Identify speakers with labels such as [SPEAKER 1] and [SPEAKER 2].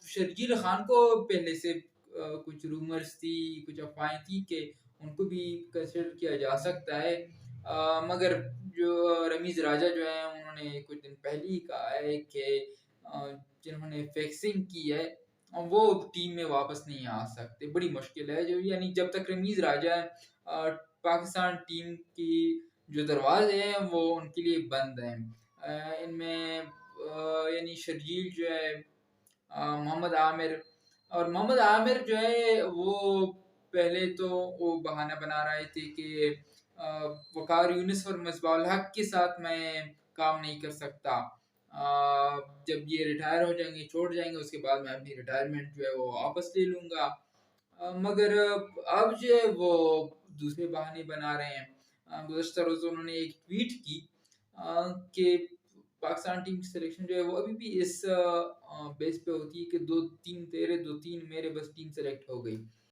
[SPEAKER 1] شرجیل خان کو پہلے سے کچھ رومرز تھی، کچھ افواہیں تھی کہ ان کو بھی کنسیڈر کیا جا سکتا ہے، مگر جو رمیز راجہ جو ہیں انہوں نے کچھ دن پہلے ہی کہا ہے کہ جنہوں نے فیکسنگ کی ہے وہ ٹیم میں واپس نہیں آ سکتے، بڑی مشکل ہے جو، یعنی جب تک رمیز راجہ ہے پاکستان ٹیم کی جو دروازے ہیں وہ ان کے لیے بند ہیں۔ ان میں یعنی شرجیل جو ہے، محمد عامر، اور محمد عامر جو ہے وہ پہلے تو وہ بہانہ بنا رہے تھے کہ وقار یونس اور مصباح الحق کے ساتھ میں کام نہیں کر سکتا، جب یہ ریٹائر ہو جائیں گے، چھوڑ جائیں گے، اس کے بعد میں اپنی ریٹائرمنٹ جو ہے وہ واپس لے لوں گا، مگر اب جو ہے وہ دوسرے بہانے بنا رہے ہیں۔ گزشتہ روز انہوں نے ایک ٹویٹ کی کہ پاکستان ٹیم کی سلیکشن جو ہے وہ ابھی بھی اس بیس پہ ہوتی ہے کہ 2-3 تیرے 2-3 میرے، بس ٹیم سلیکٹ ہو گئی۔